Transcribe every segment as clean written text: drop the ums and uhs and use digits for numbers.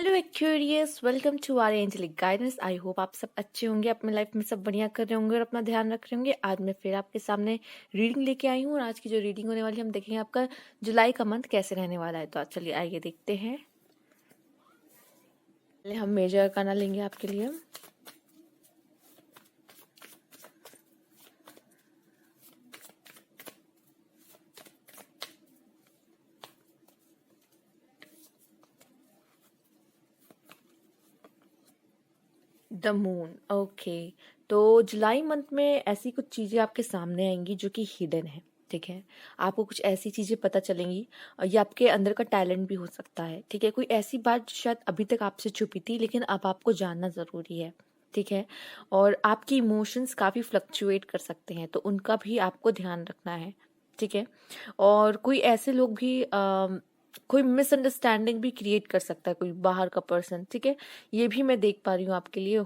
Hello Aquarius, welcome to our angelic guidance. I hope आप सब अच्छे होंगे, अपने लाइफ में सब बढ़िया कर रहे होंगे और अपना ध्यान रख रहे होंगे। आज मैं फिर आपके सामने रीडिंग लेके आई हूँ और आज की जो रीडिंग होने वाली है, हम देखेंगे आपका जुलाई का मंथ कैसे रहने वाला है। तो आज चलिए आइए देखते हैं। पहले हम मेजर अरकाना लेंगे आपके लिए। The moon, okay. तो जुलाई मंथ में ऐसी कुछ चीज़ें आपके सामने आएंगी जो कि हिडन है, ठीक है। आपको कुछ ऐसी चीज़ें पता चलेंगी, ये आपके अंदर का टैलेंट भी हो सकता है, ठीक है। कोई ऐसी बात जो शायद अभी तक आपसे छुपी थी लेकिन अब आपको जानना ज़रूरी है, ठीक है। और आपकी इमोशंस काफ़ी फ्लक्चुएट कर सकते हैं, तो उनका भी आपको ध्यान रखना है, ठीक है। और कोई ऐसे लोग भी कोई मिसअंडरस्टैंडिंग भी क्रिएट कर सकता है, कोई बाहर का पर्सन, ठीक है। ये भी मैं देख पा रही हूँ आपके लिए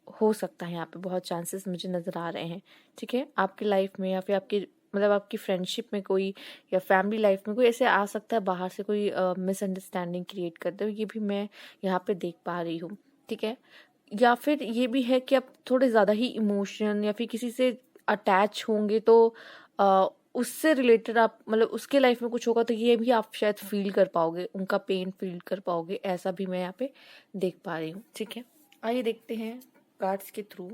हो सकता है। यहाँ पे बहुत चांसेस मुझे नज़र आ रहे हैं, ठीक है। आपकी लाइफ में या फिर आपकी मतलब आपकी फ्रेंडशिप में कोई या फैमिली लाइफ में कोई ऐसे आ सकता है बाहर से, कोई मिसअंडरस्टैंडिंग क्रिएट करते हुए, ये भी मैं यहाँ पे देख पा रही हूँ, ठीक है। या फिर ये भी है कि आप थोड़े ज़्यादा ही इमोशन या फिर किसी से अटैच होंगे, तो उससे रिलेटेड आप मतलब उसके लाइफ में कुछ होगा तो ये भी आप शायद फील कर पाओगे, उनका पेन फील कर पाओगे, ऐसा भी मैं यहाँ पे देख पा रही हूँ, ठीक है। आइए देखते हैं कार्ड्स के through.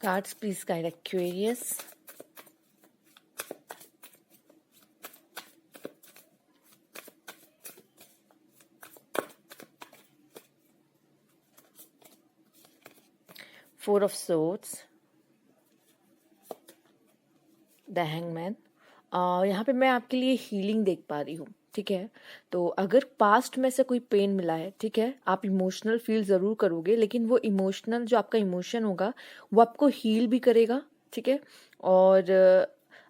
Cards please guide Aquarius. Four of swords, the hangman. यहाँ पे मैं आपके लिए हीलिंग देख पा रही हूँ, ठीक है। तो अगर पास्ट में से कोई पेन मिला है, ठीक है, आप इमोशनल फील ज़रूर करोगे, लेकिन वो इमोशनल जो आपका इमोशन होगा वो आपको हील भी करेगा, ठीक है। और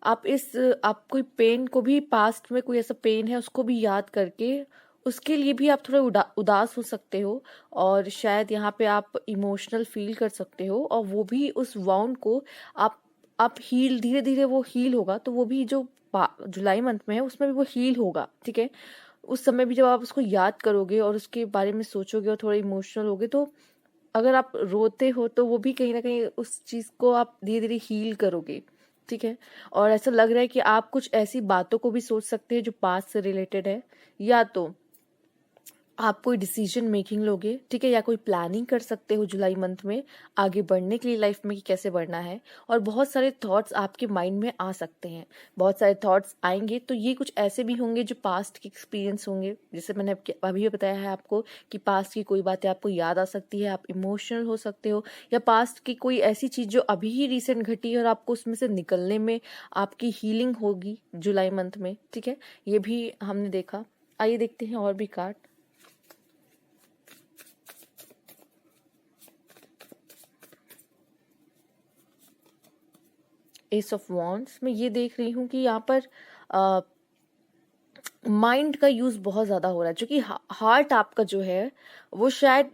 आप कोई पेन को भी, पास्ट में कोई ऐसा पेन है उसको भी याद करके उसके लिए भी आप थोड़े उदास हो सकते हो, और शायद यहाँ पे आप इमोशनल फील कर सकते हो, और वो भी उस वाउंड को आप हील, धीरे धीरे वो हील होगा, तो वो भी जो जुलाई मंथ में है उसमें भी वो हील होगा, ठीक है। उस समय भी जब आप उसको याद करोगे और उसके बारे में सोचोगे और थोड़ा इमोशनल होगे, तो अगर आप रोते हो तो वो भी कहीं ना कहीं उस चीज को आप धीरे धीरे हील करोगे, ठीक है। और ऐसा लग रहा है कि आप कुछ ऐसी बातों को भी सोच सकते हैं जो पास्ट से रिलेटेड है, या तो आप कोई डिसीजन मेकिंग लोगे, ठीक है, या कोई प्लानिंग कर सकते हो जुलाई मंथ में आगे बढ़ने के लिए लाइफ में कि कैसे बढ़ना है। और बहुत सारे थॉट्स आपके माइंड में आ सकते हैं, बहुत सारे थॉट्स आएंगे, तो ये कुछ ऐसे भी होंगे जो पास्ट के एक्सपीरियंस होंगे, जैसे मैंने अभी भी बताया है आपको कि पास्ट की कोई बातें आपको याद आ सकती है, आप इमोशनल हो सकते हो, या पास्ट की कोई ऐसी चीज जो अभी ही रिसेंट घटी है और आपको उसमें से निकलने में आपकी हीलिंग होगी जुलाई मंथ में, ठीक है। ये भी हमने देखा। आइए देखते हैं और भी कार्ड। एस ऑफ वॉन्ड्स में ये देख रही हूँ कि यहाँ पर माइंड का यूज बहुत ज्यादा हो रहा है, जो कि हार्ट आपका जो है वो शायद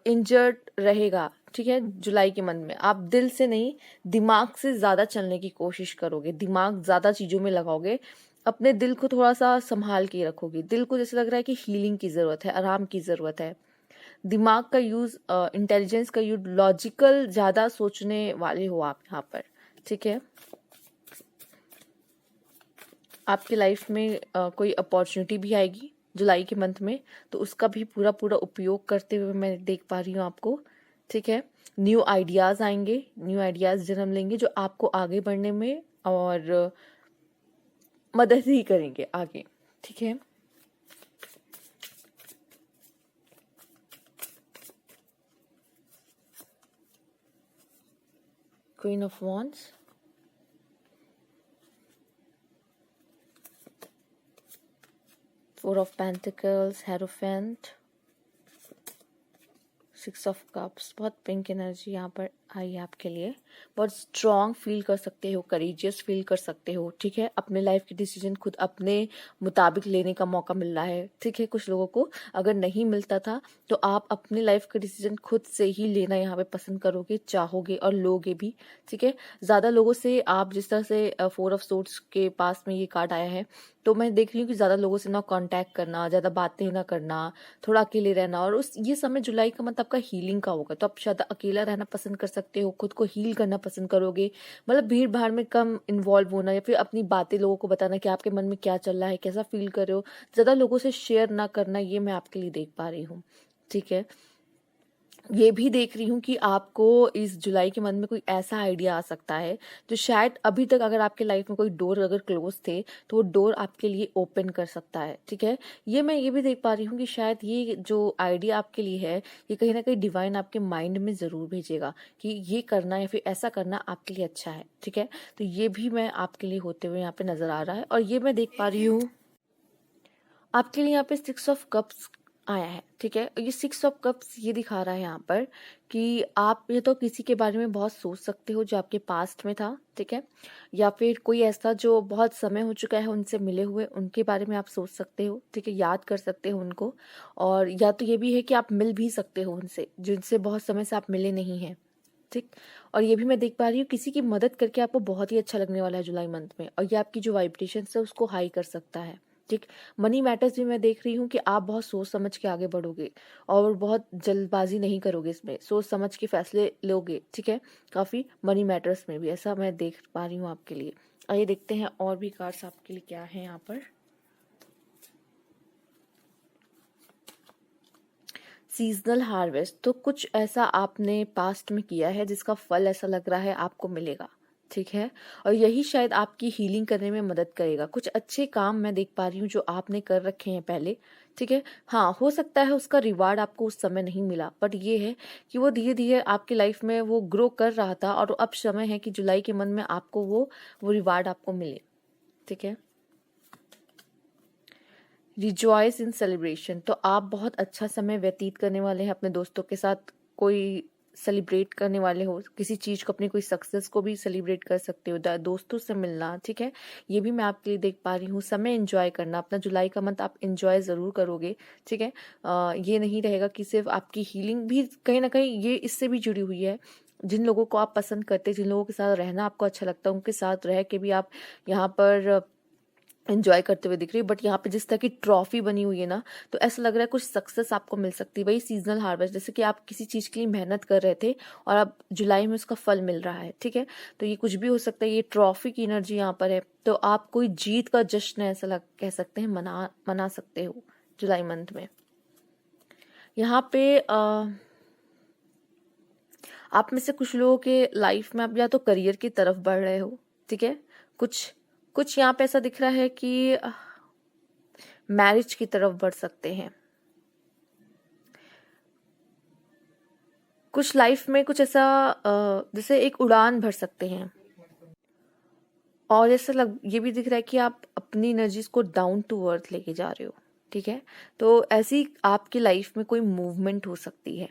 इंजर्ड रहेगा, ठीक है। जुलाई के मंथ में आप दिल से नहीं, दिमाग से ज्यादा चलने की कोशिश करोगे, दिमाग ज्यादा चीजों में लगाओगे, अपने दिल को थोड़ा सा संभाल के रखोगे। दिल को जैसे लग रहा है कि हीलिंग की जरूरत है, आराम की जरूरत है। दिमाग का यूज, इंटेलिजेंस का यूज, लॉजिकल ज्यादा सोचने वाले हो आप यहाँ पर, ठीक है। आपके लाइफ में कोई अपॉर्चुनिटी भी आएगी जुलाई के मंथ में, तो उसका भी पूरा पूरा उपयोग करते हुए मैं देख पा रही हूँ आपको, ठीक है। न्यू आइडियाज आएंगे, न्यू आइडियाज जन्म लेंगे जो आपको आगे बढ़ने में और मदद ही करेंगे आगे, ठीक है। Queen of wands, four of pentacles, hierophant, six of cups, बहुत पिंक एनर्जी यहाँ पर आई है आपके लिए। बहुत स्ट्रॉन्ग फील कर सकते हो, करेजियस फील कर सकते हो, ठीक है। अपने लाइफ के डिसीजन खुद अपने मुताबिक लेने का मौका मिल रहा है, ठीक है। कुछ लोगों को अगर नहीं मिलता था तो आप अपने लाइफ के डिसीजन खुद से ही लेना यहाँ पे पसंद करोगे, चाहोगे और लोगे भी, ठीक है। ज़्यादा लोगों से आप जिस तरह से 4 ऑफ सोर्ड्स के पास में ये कार्ड आया है, तो मैं देख रही हूँ कि ज़्यादा लोगों से ना कांटेक्ट करना, ज़्यादा बातें ना करना, थोड़ा अकेले रहना। और उस ये समय जुलाई का मतलब आपका हीलिंग का होगा, तो आप शायद अकेला रहना पसंद कर सकते हो, खुद को हील करना पसंद करोगे। मतलब भीड़ भाड़ में कम इन्वॉल्व होना, या फिर अपनी बातें लोगों को बताना कि आपके मन में क्या चल रहा है, कैसा फील कर रहे हो, ज़्यादा लोगों से शेयर ना करना, ये मैं आपके लिए देख पा रही हूँ, ठीक है। ये भी देख रही हूँ कि आपको इस जुलाई के मंथ में कोई ऐसा आइडिया आ सकता है जो शायद अभी तक अगर आपके लाइफ में कोई डोर अगर क्लोज थे तो वो डोर आपके लिए ओपन कर सकता है, ठीक है। ये मैं ये भी देख पा रही हूँ कि शायद ये जो आइडिया आपके लिए है, ये कहीं ना कहीं डिवाइन आपके माइंड में ज़रूर भेजेगा कि ये करना या फिर ऐसा करना आपके लिए अच्छा है, ठीक है। तो ये भी मैं आपके लिए होते हुए यहाँ पे नज़र आ रहा है। और ये मैं देख पा रही हूँ आपके लिए यहाँ पे 6 ऑफ कप्स आया है, ठीक है। ये 6 ऑफ कप्स ये दिखा रहा है यहाँ पर कि आप ये तो किसी के बारे में बहुत सोच सकते हो जो आपके पास्ट में था, ठीक है। या फिर कोई ऐसा जो बहुत समय हो चुका है उनसे मिले हुए, उनके बारे में आप सोच सकते हो, ठीक है, याद कर सकते हो उनको। और या तो ये भी है कि आप मिल भी सकते हो उनसे जिनसे बहुत समय से आप मिले नहीं हैं, ठीक। और ये भी मैं देख पा रही हूँ किसी की मदद करके आपको बहुत ही अच्छा लगने वाला है जुलाई मंथ में, और ये आपकी जो वाइब्रेशन है उसको हाई कर सकता है, ठीक। मनी मैटर्स भी मैं देख रही हूँ कि आप बहुत सोच समझ के आगे बढ़ोगे और बहुत जल्दबाजी नहीं करोगे, इसमें सोच समझ के फैसले लोगे, ठीक है। काफ़ी मनी मैटर्स में भी ऐसा मैं देख पा रही हूँ आपके लिए। आइए देखते हैं और भी कार्ड्स आपके लिए क्या है यहाँ पर। सीजनल हार्वेस्ट, तो कुछ ऐसा आपने पास्ट में किया है जिसका फल ऐसा लग रहा है आपको मिलेगा, ठीक है। और यही शायद आपकी हीलिंग करने में मदद करेगा। कुछ अच्छे काम मैं देख पा रही हूँ जो आपने कर रखे हैं पहले, ठीक है। हाँ, हो सकता है उसका रिवार्ड आपको उस समय नहीं मिला, बट ये है कि वो धीरे धीरे आपकी लाइफ में वो ग्रो कर रहा था और अब समय है कि जुलाई के मंथ में आपको वो रिवार्ड आपको मिले, ठीक है। रिजॉयस इन सेलिब्रेशन, तो आप बहुत अच्छा समय व्यतीत करने वाले हैं अपने दोस्तों के साथ। कोई सेलिब्रेट करने वाले हो किसी चीज़ को, अपनी कोई सक्सेस को भी सेलिब्रेट कर सकते हो, दोस्तों से मिलना, ठीक है। ये भी मैं आपके लिए देख पा रही हूँ। समय एंजॉय करना, अपना जुलाई का मंथ आप एंजॉय ज़रूर करोगे, ठीक है। ये नहीं रहेगा कि सिर्फ आपकी हीलिंग भी कहीं ना कहीं ये इससे भी जुड़ी हुई है। जिन लोगों को आप पसंद करते हैं, जिन लोगों के साथ रहना आपको अच्छा लगता है, उनके साथ रह के भी आप यहाँ पर एंजॉय करते हुए दिख रही है। बट यहाँ पे जिस तरह की ट्रॉफी बनी हुई है ना, तो ऐसा लग रहा है कुछ सक्सेस आपको मिल सकती है। वही सीजनल हार्वेस्ट, जैसे कि आप किसी चीज़ के लिए मेहनत कर रहे थे और अब जुलाई में उसका फल मिल रहा है, ठीक है। तो ये कुछ भी हो सकता है, ये ट्रॉफी की एनर्जी यहाँ पर है। तो आप कोई जीत का जश्न ऐसा कह सकते हैं, मना सकते हो जुलाई मंथ में। यहाँ पे आप में से कुछ लोगों के लाइफ में आप या तो करियर की तरफ बढ़ रहे हो, ठीक है। कुछ कुछ यहाँ पे ऐसा दिख रहा है कि मैरिज की तरफ बढ़ सकते हैं। कुछ लाइफ में कुछ ऐसा जैसे एक उड़ान भर सकते हैं। और ऐसा ये भी दिख रहा है कि आप अपनी एनर्जीज को डाउन टू अर्थ लेके जा रहे हो, ठीक है। तो ऐसी आपकी लाइफ में कोई मूवमेंट हो सकती है,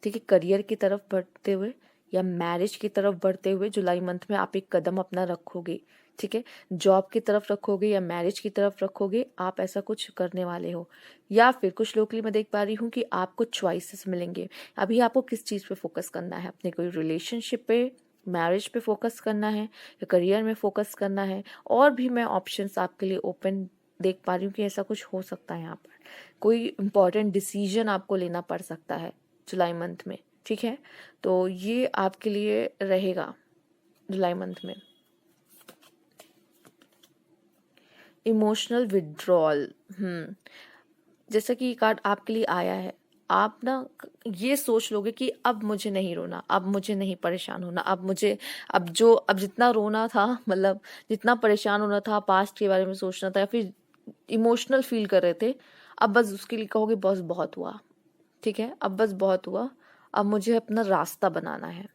ठीक है। करियर की तरफ बढ़ते हुए या मैरिज की तरफ बढ़ते हुए जुलाई मंथ में आप एक कदम अपना रखोगे, ठीक है। जॉब की तरफ रखोगे या मैरिज की तरफ रखोगे, आप ऐसा कुछ करने वाले हो। या फिर कुछ लोग के लिए मैं देख पा रही हूँ कि आपको चॉइसेस मिलेंगे। अभी आपको किस चीज़ पे फोकस करना है, अपने कोई रिलेशनशिप पे, मैरिज पे फोकस करना है या करियर में फोकस करना है। और भी मैं ऑप्शंस आपके लिए ओपन देख पा रही हूँ कि ऐसा कुछ हो सकता है। यहाँ पर कोई इम्पोर्टेंट डिसीजन आपको लेना पड़ सकता है जुलाई मंथ में, ठीक है। तो ये आपके लिए रहेगा जुलाई मंथ में। इमोशनल विड्रॉल, जैसा कि ये कार्ड आपके लिए आया है, आप ना ये सोच लोगे कि अब मुझे नहीं रोना, अब मुझे नहीं परेशान होना, अब जितना रोना था, मतलब जितना परेशान होना था, पास्ट के बारे में सोचना था या फिर इमोशनल फील कर रहे थे, अब बस उसके लिए कहोगे बस बहुत हुआ, ठीक है। अब बस बहुत हुआ, अब मुझे अपना रास्ता बनाना है,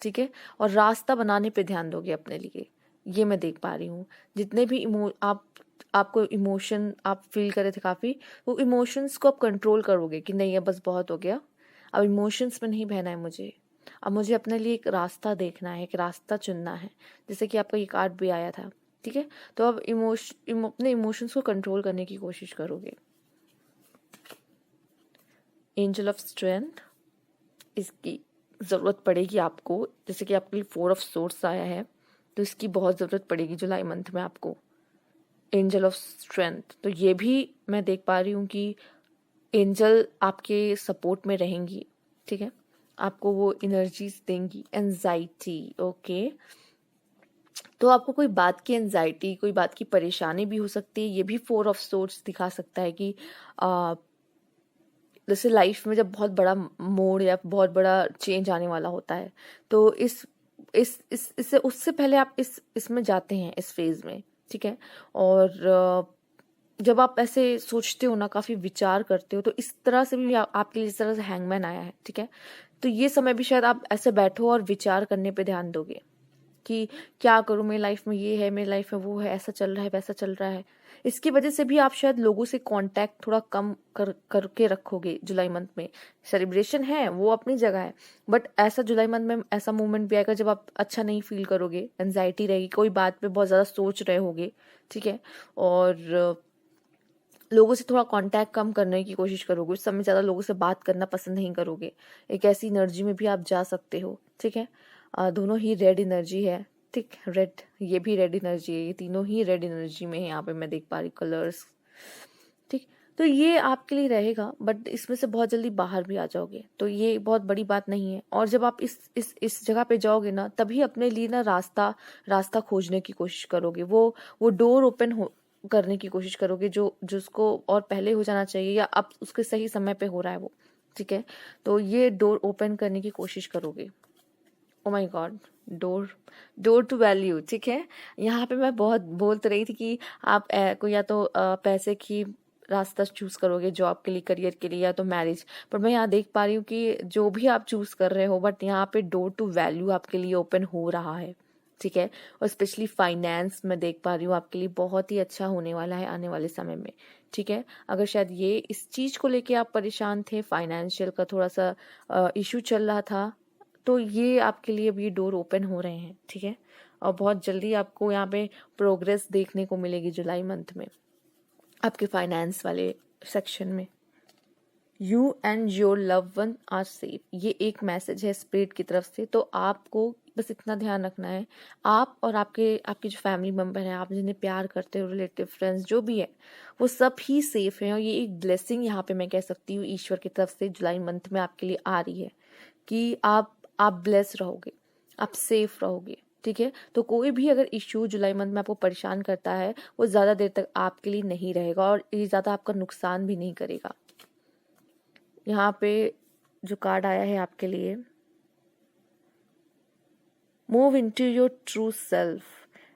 ठीक है। और रास्ता बनाने पे ध्यान दोगे अपने लिए, ये मैं देख पा रही हूँ। जितने भी आपको इमोशन आप फील कर रहे थे काफ़ी, वो इमोशंस को आप कंट्रोल करोगे कि नहीं अब बस बहुत हो गया, अब इमोशंस में नहीं बहना है मुझे, अब मुझे अपने लिए एक रास्ता देखना है, एक रास्ता चुनना है, जैसे कि आपका ये कार्ड भी आया था, ठीक है। तो अब अपने इमोशंस को कंट्रोल करने की कोशिश करोगे। एंजल ऑफ स्ट्रेंथ, इसकी ज़रूरत पड़ेगी आपको, जैसे कि आपके लिए 4 ऑफ सोर्ड्स आया है, तो इसकी बहुत ज़रूरत पड़ेगी जुलाई मंथ में आपको। एंजल ऑफ स्ट्रेंथ, तो ये भी मैं देख पा रही हूँ कि एंजल आपके सपोर्ट में रहेंगी, ठीक है, आपको वो एनर्जीज देंगी। एंजाइटी, ओके, तो आपको कोई बात की एंजाइटी, कोई बात की परेशानी भी हो सकती है। ये भी 4 ऑफ सोर्ड्स दिखा सकता है कि जैसे लाइफ में जब बहुत बड़ा मोड़ या बहुत बड़ा चेंज आने वाला होता है, तो इससे उससे पहले आप इसमें जाते हैं, इस फेज में, ठीक है। और जब आप ऐसे सोचते हो ना, काफी विचार करते हो, तो इस तरह से भी आपके लिए इस तरह से हैंगमैन आया है, ठीक है। तो ये समय भी शायद आप ऐसे बैठो और विचार करने पे ध्यान दोगे कि क्या करूं, मेरी लाइफ में ये है, मेरी लाइफ में वो है, ऐसा चल रहा है, वैसा चल रहा है। इसकी वजह से भी आप शायद लोगों से कांटेक्ट थोड़ा कम करके रखोगे जुलाई मंथ में। सेलिब्रेशन है वो अपनी जगह है, बट ऐसा जुलाई मंथ में ऐसा मोमेंट भी आएगा जब आप अच्छा नहीं फील करोगे, एंजाइटी रहेगी, कोई बात पे बहुत ज्यादा सोच रहे होगे, ठीक है। और लोगों से थोड़ा कांटेक्ट कम करने की कोशिश करोगे, उस समय ज़्यादा लोगों से बात करना पसंद नहीं करोगे। एक ऐसी एनर्जी में भी आप जा सकते हो, ठीक है। दोनों ही रेड एनर्जी है, ठीक, रेड, ये भी रेड एनर्जी है, ये तीनों ही रेड एनर्जी में है, यहाँ पे मैं देख पा रही कलर्स, ठीक। तो ये आपके लिए रहेगा, बट इसमें से बहुत जल्दी बाहर भी आ जाओगे, तो ये बहुत बड़ी बात नहीं है। और जब आप इस जगह पे जाओगे ना, तभी अपने लिए ना रास्ता खोजने की कोशिश करोगे, वो डोर ओपन हो करने की कोशिश करोगे जो जिसको और पहले हो जाना चाहिए, या अब उसके सही समय पे हो रहा है वो, ठीक है। तो ये डोर ओपन करने की कोशिश करोगे। Oh my god, door to value, ठीक है। यहाँ पे मैं बहुत बोल तो रही थी कि आप कोई या तो पैसे की रास्ता चूज करोगे जॉब के लिए, करियर के लिए, या तो मैरिज, पर मैं यहाँ देख पा रही हूँ कि जो भी आप चूज कर रहे हो, बट यहाँ पे डोर टू वैल्यू आपके लिए ओपन हो रहा है, ठीक है। और स्पेशली फाइनेंस में देख पा रही हूँ आपके लिए बहुत ही अच्छा होने वाला है आने वाले समय में, ठीक है। अगर शायद ये इस चीज को लेके आप परेशान थे, फाइनेंशियल का थोड़ा सा इशू चल रहा था, तो ये आपके लिए भी डोर ओपन हो रहे हैं, ठीक है। और बहुत जल्दी आपको यहाँ पे प्रोग्रेस देखने को मिलेगी जुलाई मंथ में आपके फाइनेंस वाले सेक्शन में। You and your love one are safe, ये एक मैसेज है स्पिरिट की तरफ से। तो आपको बस इतना ध्यान रखना है, आप और आपके जो फैमिली मेंबर हैं, आप जिन्हें प्यार करते हो, रिलेटिव, फ्रेंड्स, जो भी है, वो सब ही सेफ हैं। और ये एक ब्लेसिंग यहाँ पे मैं कह सकती हूँ ईश्वर की तरफ से जुलाई मंथ में आपके लिए आ रही है कि आप ब्लेस रहोगे, आप सेफ रहोगे, ठीक है। तो कोई भी अगर इश्यू जुलाई मंथ में आपको परेशान करता है, वो ज्यादा देर तक आपके लिए नहीं रहेगा और ये ज्यादा आपका नुकसान भी नहीं करेगा। यहाँ पे जो कार्ड आया है आपके लिए, move into your true self,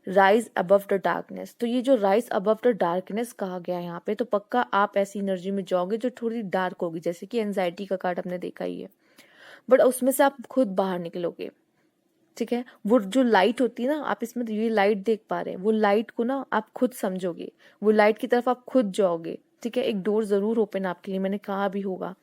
rise above the darkness. तो ये जो राइज अबव द डार्कनेस कहा गया है यहाँ पे, तो पक्का आप ऐसी एनर्जी में जाओगे जो थोड़ी डार्क होगी, जैसे कि एंजाइटी का कार्ड आपने देखा ही है, बट उसमें से आप खुद बाहर निकलोगे, ठीक है। वो जो लाइट होती है ना, आप इसमें ये लाइट देख पा रहे हैं, वो लाइट को ना आप खुद समझोगे, वो लाइट की तरफ आप खुद जाओगे, ठीक है। एक डोर जरूर ओपन आपके लिए, मैंने कहा भी होगा,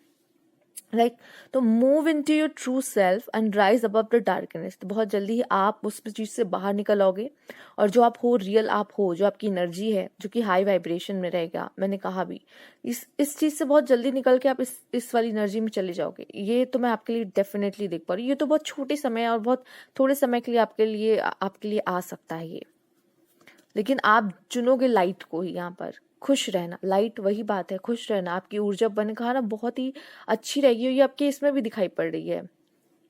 लाइक तो move into your true self and rise above the darkness. तो बहुत जल्दी ही आप उस चीज से बाहर निकल आओगे, और जो आप हो, रियल आप हो, जो आपकी एनर्जी है, जो कि हाई वाइब्रेशन में रहेगा, मैंने कहा भी, इस चीज से बहुत जल्दी निकल के आप इस वाली एनर्जी में चले जाओगे। ये तो मैं आपके लिए डेफिनेटली देख पा रही हूँ। ये तो बहुत छोटे समय और बहुत थोड़े समय के लिए आपके लिए आ सकता है ये, लेकिन आप चुनोगे लाइट को ही। यहाँ पर खुश रहना, लाइट वही बात है, खुश रहना। आपकी ऊर्जा, मैंने कहा ना, बहुत ही अच्छी रहेगी, और ये आपके इसमें भी दिखाई पड़ रही है,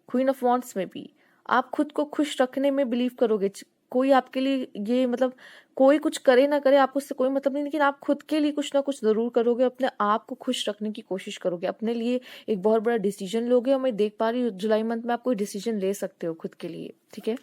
क्वीन ऑफ वॉन्ड्स में भी। आप खुद को खुश रखने में बिलीव करोगे। कोई आपके लिए ये मतलब कोई कुछ करे ना करे, आपको उससे कोई मतलब नहीं, लेकिन आप खुद के लिए कुछ ना कुछ जरूर करोगे, अपने आप को खुश रखने की कोशिश करोगे, अपने लिए एक बहुत बड़ा डिसीजन लोगे। और मैं देख पा रही हूँ जुलाई मंथ में आप कोई डिसीजन ले सकते हो खुद के लिए, ठीक है।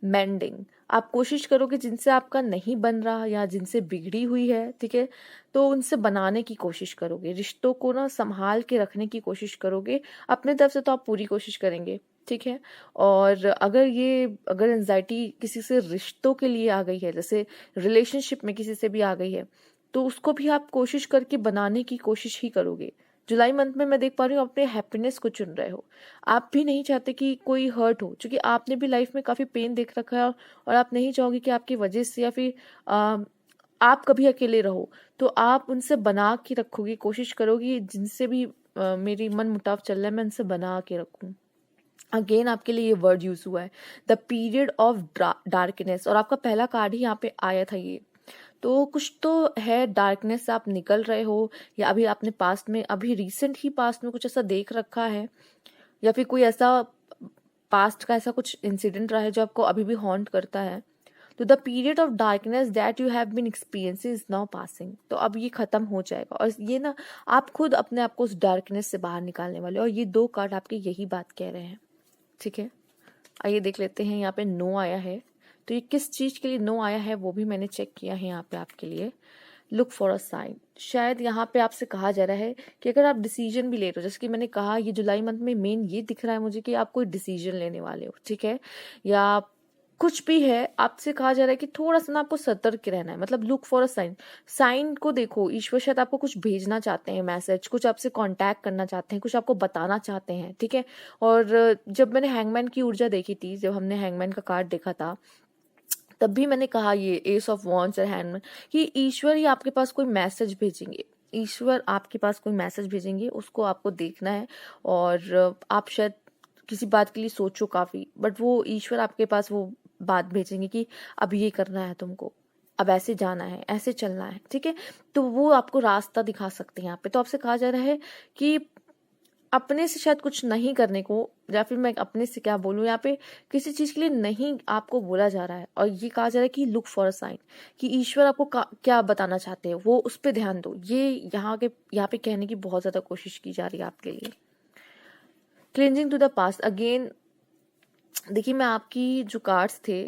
मेंडिंग, आप कोशिश करोगे जिनसे आपका नहीं बन रहा या जिनसे बिगड़ी हुई है, ठीक है, तो उनसे बनाने की कोशिश करोगे, रिश्तों को ना संभाल के रखने की कोशिश करोगे। अपने तरफ से तो आप पूरी कोशिश करेंगे, ठीक है। और अगर एंजाइटी किसी से रिश्तों के लिए आ गई है, जैसे रिलेशनशिप में किसी से भी आ गई है, तो उसको भी आप कोशिश करके बनाने की कोशिश ही करोगे। जुलाई मंथ में मैं देख पा रही हूँ अपने हैप्पीनेस को चुन रहे हो। आप भी नहीं चाहते कि कोई हर्ट हो, क्योंकि आपने भी लाइफ में काफ़ी पेन देख रखा है और आप नहीं चाहोगे कि आपकी वजह से या फिर आप कभी अकेले रहो। तो आप उनसे बना के रखोगे, कोशिश करोगी जिनसे भी मेरी मन मुटाव चल रहा है मैं उनसे बना के रखूँ। अगेन आपके लिए ये वर्ड यूज हुआ है, द पीरियड ऑफ डार्कनेस, और आपका पहला कार्ड ही यहाँ पे आया था ये। तो कुछ तो है, डार्कनेस से आप निकल रहे हो, या अभी आपने पास्ट में, अभी रिसेंट ही पास्ट में कुछ ऐसा देख रखा है, या फिर कोई ऐसा पास्ट का ऐसा कुछ इंसिडेंट रहा है जो आपको अभी भी हॉन्ट करता है। तो the period of darkness that you have been experiencing is now passing. तो अब ये खत्म हो जाएगा, और ये ना आप खुद अपने आप को उस डार्कनेस से बाहर निकालने वाले हो, और ये 2 कार्ड आपके यही बात कह रहे हैं। ठीक है, आइए देख लेते हैं। यहाँ पे नो आया है, तो ये किस चीज के लिए नो आया है वो भी मैंने चेक किया है यहाँ पे आपके लिए। लुक फॉर अ साइन, शायद यहाँ पे आपसे कहा जा रहा है कि अगर आप डिसीजन भी ले रहे हो, जैसे कि मैंने कहा ये जुलाई मंथ में मेन ये दिख रहा है मुझे कि आप कोई डिसीजन लेने वाले हो, ठीक है, या कुछ भी है, आपसे कहा जा रहा है कि थोड़ा सा ना आपको सतर्क रहना है। मतलब look for a sign, sign को देखो, ईश्वर शायद आपको कुछ भेजना चाहते हैं, मैसेज, कुछ आपसे कांटेक्ट करना चाहते हैं, कुछ आपको बताना चाहते हैं, ठीक है। और जब मैंने हैंगमैन की ऊर्जा देखी थी, जब हमने हैंगमैन का कार्ड देखा था, तब भी मैंने कहा ये एस ऑफ वॉन्ड्स और हैंडमैन कि ईश्वर ही आपके पास कोई मैसेज भेजेंगे, ईश्वर आपके पास कोई मैसेज भेजेंगे, उसको आपको देखना है। और आप शायद किसी बात के लिए सोचो काफी, बट वो ईश्वर आपके पास वो बात भेजेंगे कि अब ये करना है तुमको, अब ऐसे जाना है, ऐसे चलना है, ठीक है। तो वो आपको रास्ता दिखा सकते हैं यहाँ पे। तो आपसे कहा जा रहा है कि अपने से शायद कुछ नहीं करने को, या फिर मैं अपने से क्या बोलूं, यहाँ पे किसी चीज के लिए नहीं आपको बोला जा रहा है, और ये कहा जा रहा है कि लुक फॉर अ साइन, कि ईश्वर आपको क्या बताना चाहते हैं वो उस पर ध्यान दो। ये यहाँ पे कहने की बहुत ज्यादा कोशिश की जा रही है आपके लिए। Cleansing to the past, again देखिए मैं आपकी जो कार्ड्स थे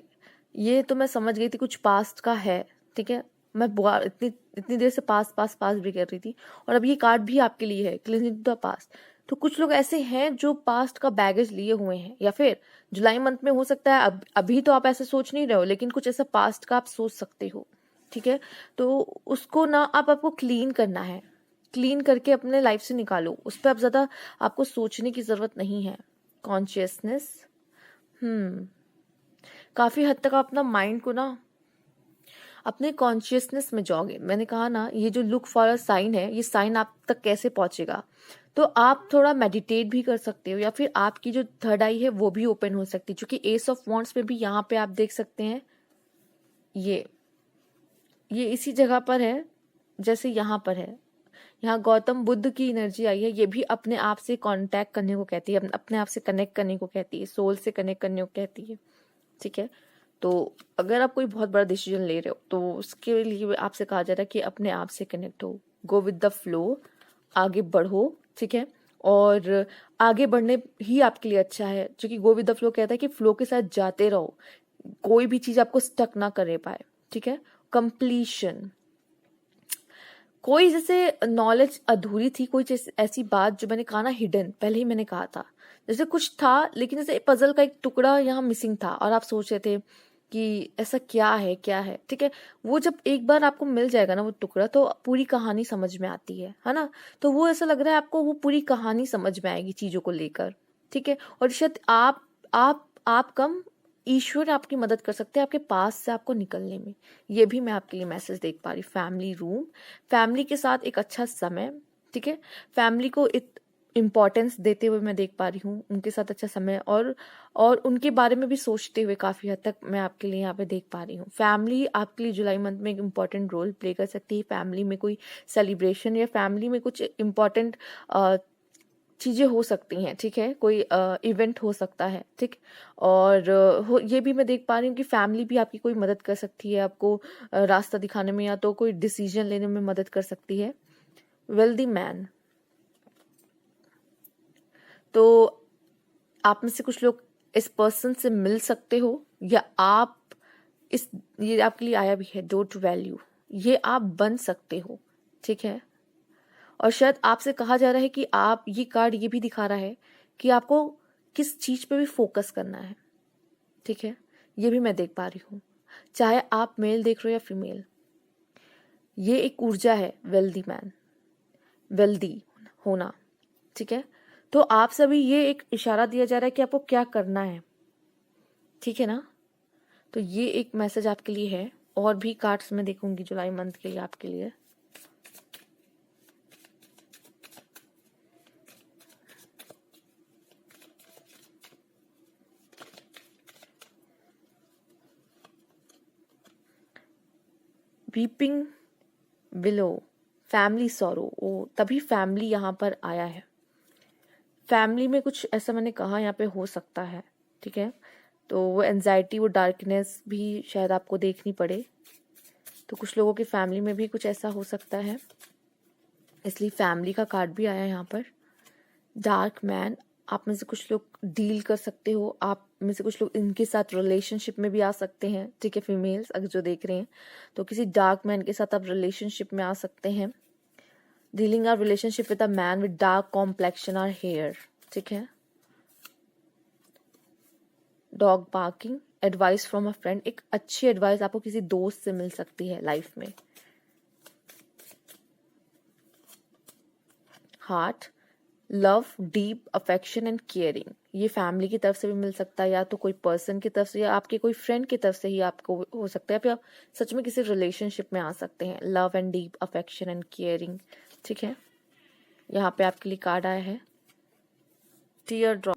ये तो मैं समझ गई थी कुछ पास्ट का है, ठीक है। मैं इतनी इतनी देर से पास भी कर रही थी, और अब ये कार्ड भी आपके लिए है, क्लिंजिंग टू द पास्ट। तो कुछ लोग ऐसे हैं जो पास्ट का बैगेज लिए हुए हैं, या फिर जुलाई मंथ में हो सकता है, अभी तो आप ऐसे सोच नहीं रहे हो, लेकिन कुछ ऐसा पास्ट का आप सोच सकते हो, ठीक है। तो उसको ना आपको क्लीन करना है, क्लीन करके अपने लाइफ से निकालो, उस पर अब ज्यादा आपको सोचने की जरूरत नहीं है। कॉन्शियसनेस, काफी हद तक आप अपना माइंड को ना अपने कॉन्शियसनेस में जाओगे। मैंने कहा ना ये जो लुक फॉर अ साइन है, ये साइन आप तक कैसे पहुंचेगा, तो आप थोड़ा मेडिटेट भी कर सकते हो, या फिर आपकी जो थर्ड आई है वो भी ओपन हो सकती है, क्योंकि एस ऑफ वॉन्ड्स में भी यहाँ पे आप देख सकते हैं ये इसी जगह पर है जैसे यहाँ पर है। यहाँ गौतम बुद्ध की एनर्जी आई है, ये भी अपने आप से कांटेक्ट करने को कहती है, अपने आप से कनेक्ट करने को कहती है, सोल से कनेक्ट करने को कहती है, ठीक है। तो अगर आप कोई बहुत बड़ा डिसीजन ले रहे हो तो उसके लिए आपसे कहा जा रहा है कि अपने आप से कनेक्ट हो, गो विद द फ्लो, आगे बढ़ो, ठीक है। और आगे बढ़ने ही आपके लिए अच्छा है, जो कि गो विद द फ्लो कहता है कि फ्लो के साथ जाते रहो, कोई भी चीज आपको स्टक ना करे पाए, ठीक है। कंप्लीशन, कोई जैसे नॉलेज अधूरी थी, कोई ऐसी बात जो मैंने कहा ना हिडन, पहले ही मैंने कहा था, जैसे कुछ था लेकिन जैसे पजल का एक टुकड़ा यहाँ मिसिंग था, और आप सोच रहे थे कि ऐसा क्या है, ठीक है। वो जब एक बार आपको मिल जाएगा ना वो टुकड़ा, तो पूरी कहानी समझ में आती है ना। तो वो ऐसा लग रहा है आपको वो पूरी कहानी समझ में आएगी चीजों को लेकर, ठीक है। और शायद आप कम, ईश्वर आपकी मदद कर सकते हैं आपके पास से आपको निकलने में। ये भी मैं आपके लिए मैसेज देख पा रही। फैमिली रूम, फैमिली के साथ एक अच्छा समय, ठीक है। फैमिली को इम्पोर्टेंस देते हुए मैं देख पा रही हूँ, उनके साथ अच्छा समय, और उनके बारे में भी सोचते हुए काफी हद तक मैं आपके लिए यहाँ पे देख पा रही हूँ। फैमिली आपके लिए जुलाई मंथ में एक इम्पोर्टेंट रोल प्ले कर सकती है। फैमिली में कोई सेलिब्रेशन या फैमिली में कुछ इम्पोर्टेंट चीजें हो सकती हैं, ठीक है। कोई इवेंट हो सकता है, ठीक। और ये भी मैं देख पा रही हूँ कि फैमिली भी आपकी कोई मदद कर सकती है, आपको रास्ता दिखाने में, या तो कोई डिसीजन लेने में मदद कर सकती है। वेल्दी मैन, तो आप में से कुछ लोग इस पर्सन से मिल सकते हो, या आप ये आपके लिए आया भी है डोर टू वैल्यू, ये आप बन सकते हो, ठीक है। और शायद आपसे कहा जा रहा है कि आप, ये कार्ड ये भी दिखा रहा है कि आपको किस चीज पे भी फोकस करना है, ठीक है। ये भी मैं देख पा रही हूँ, चाहे आप मेल देख रहे हो या फीमेल, ये एक ऊर्जा है वेल्दी मैन, वेल्दी होना, ठीक है। तो आप सभी ये एक इशारा दिया जा रहा है कि आपको क्या करना है, ठीक है ना। तो ये एक मैसेज आपके लिए है। और भी कार्ड्स मैं देखूंगी जुलाई मंथ के लिए आपके लिए। वीपिंग विलो, फैमिली सॉरो, ओ तभी फैमिली यहाँ पर आया है। फैमिली में कुछ ऐसा मैंने कहा यहाँ पे हो सकता है, ठीक है। तो वो एंजाइटी, वो डार्कनेस भी शायद आपको देखनी पड़े। तो कुछ लोगों की फैमिली में भी कुछ ऐसा हो सकता है, इसलिए फैमिली का कार्ड भी आया यहाँ पर। डार्क मैन, आप में से कुछ लोग डील कर सकते हो, आप में से कुछ लोग इनके साथ रिलेशनशिप में भी आ सकते हैं, ठीक है। फीमेल्स अगर जो देख रहे हैं तो किसी डार्क मैन के साथ आप रिलेशनशिप में आ सकते हैं। Dealing or relationship with a man with dark complexion और हेयर, ठीक है। Dog barking, advice from a friend, एक अच्छी एडवाइस आपको किसी दोस्त से मिल सकती है लाइफ में। Heart, love, deep affection and caring, ये फैमिली की तरफ से भी मिल सकता है, या तो कोई पर्सन की तरफ से, या आपके कोई फ्रेंड की तरफ से ही आपको हो सकता है, फिर आप सच में किसी रिलेशनशिप में आ सकते हैं। Love and deep affection and caring, ठीक है। यहाँ पे आपके लिए कार्ड आया है टीयर ड्रॉप,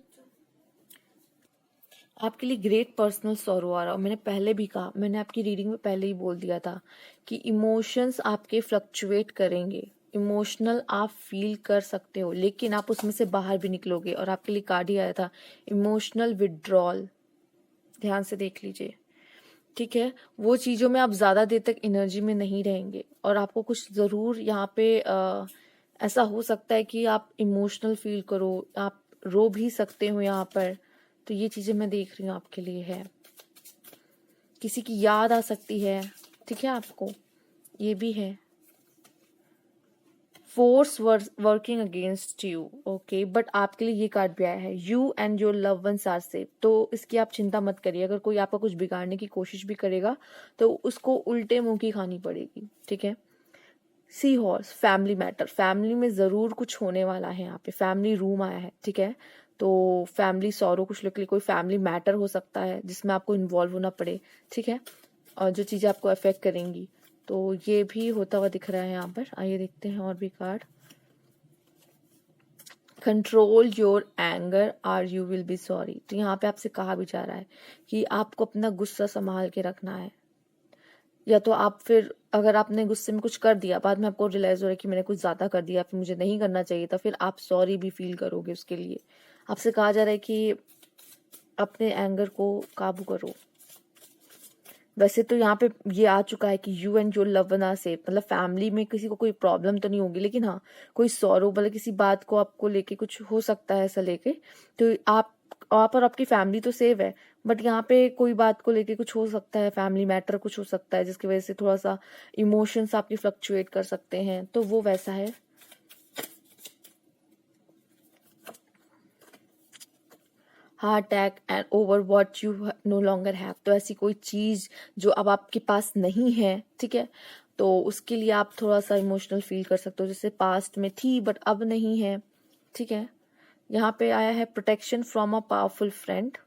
आपके लिए ग्रेट पर्सनल सॉरो आ रहा है। मैंने पहले भी कहा, मैंने आपकी रीडिंग में पहले ही बोल दिया था कि इमोशंस आपके फ्लक्चुएट करेंगे। इमोशनल आप फील कर सकते हो, लेकिन आप उसमें से बाहर भी निकलोगे। और आपके लिए कार्ड ही आया था इमोशनल विड्रॉल, ध्यान से देख लीजिए, ठीक है। वो चीज़ों में आप ज़्यादा देर तक एनर्जी में नहीं रहेंगे, और आपको कुछ ज़रूर यहाँ पे ऐसा हो सकता है कि आप इमोशनल फील करो, आप रो भी सकते हो यहाँ पर। तो ये चीज़ें मैं देख रही हूँ आपके लिए है। किसी की याद आ सकती है, ठीक है आपको, ये भी है। Force working against you, okay, but आपके लिए ये कार्ड भी आया है you and your love ones are safe. तो इसकी आप चिंता मत करिए। अगर कोई आपका कुछ बिगाड़ने की कोशिश भी करेगा तो उसको उल्टे मुंह की खानी पड़ेगी, ठीक है। Sea horse, family matter, family में जरूर कुछ होने वाला है। यहाँ पे फैमिली रूम आया है, ठीक है। तो फैमिली सॉरो, कुछ लोग के लिए कोई फैमिली मैटर हो सकता है जिसमें आपको इन्वॉल्व होना पड़े, ठीक है। और जो चीजें आपको अफेक्ट करेंगी, तो ये भी होता हुआ दिख रहा है यहाँ पर। आइए देखते हैं और भी card. Control your anger or you will be sorry, तो यहाँ पे आपसे कहा भी जा रहा है कि आपको अपना गुस्सा संभाल के रखना है। या तो आप फिर, अगर आपने गुस्से में कुछ कर दिया, बाद में आपको रियलाइज हो रहा है कि मैंने कुछ ज्यादा कर दिया, फिर मुझे नहीं करना चाहिए था, फिर आप सॉरी भी फील करोगे उसके लिए। आपसे कहा जा रहा है कि अपने एंगर को काबू करो। वैसे तो यहाँ पे ये आ चुका है कि you and your love one are safe, मतलब फैमिली में किसी को कोई प्रॉब्लम तो नहीं होगी, लेकिन हाँ कोई सॉरो, मतलब किसी बात को आपको लेके कुछ हो सकता है ऐसा लेके। तो आप और आपकी फैमिली तो सेव है, बट यहाँ पे कोई बात को लेके कुछ हो सकता है, फैमिली मैटर कुछ हो सकता है जिसकी वजह से थोड़ा सा इमोशंस आपके फ्लक्चुएट कर सकते हैं। तो वो वैसा है। Heart attack and over what you know longer have, तो ऐसी कोई चीज जो अब आपके पास नहीं है, ठीक है, तो उसके लिए आप थोड़ा सा इमोशनल फील कर सकते हो, जैसे पास्ट में थी बट अब नहीं है, ठीक है। यहाँ पे आया है protection from a powerful friend,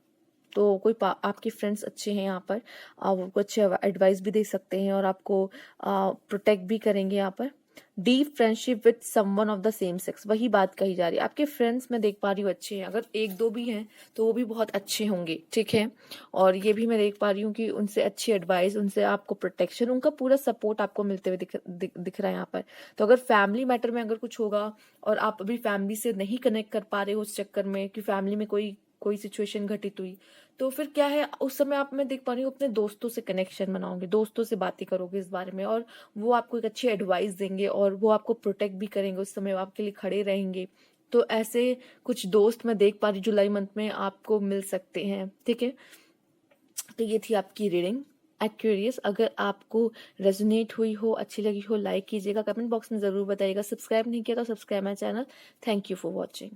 तो कोई आपके फ्रेंड्स अच्छे हैं यहाँ पर, आप आपको अच्छे एडवाइस भी दे सकते हैं और आपको प्रोटेक्ट भी करेंगे यहाँ पर। Deep friendship with someone of the same sex, वही बात कही जा रही है। आपके फ्रेंड्स मैं देख पा रही हूँ अच्छे हैं, अगर एक दो भी हैं तो वो भी बहुत अच्छे होंगे, ठीक है। और ये भी मैं देख पा रही हूँ कि उनसे अच्छी एडवाइस, उनसे आपको प्रोटेक्शन, उनका पूरा सपोर्ट आपको मिलते हुए दिख रहा है यहाँ पर। तो अगर फैमिली मैटर में अगर कुछ होगा और आप अभी फैमिली से नहीं कनेक्ट कर पा रहे हो उस चक्कर में कि फैमिली में कोई सिचुएशन घटित हुई, तो फिर क्या है, उस समय आप, मैं देख पा रही हूँ, अपने दोस्तों से कनेक्शन बनाओगे, दोस्तों से बातें करोगे इस बारे में, और वो आपको एक अच्छी एडवाइस देंगे और वो आपको प्रोटेक्ट भी करेंगे, उस समय आपके लिए खड़े रहेंगे। तो ऐसे कुछ दोस्त मैं देख पा रही जुलाई मंथ में आपको मिल सकते हैं, ठीक है। तो ये थी आपकी रीडिंग एक्वेरियस। अगर आपको रेजोनेट हुई हो, अच्छी लगी हो, लाइक कीजिएगा, कमेंट बॉक्स में जरूर बताइएगा। सब्सक्राइब नहीं किया तो subscribe my channel. Thank you for watching.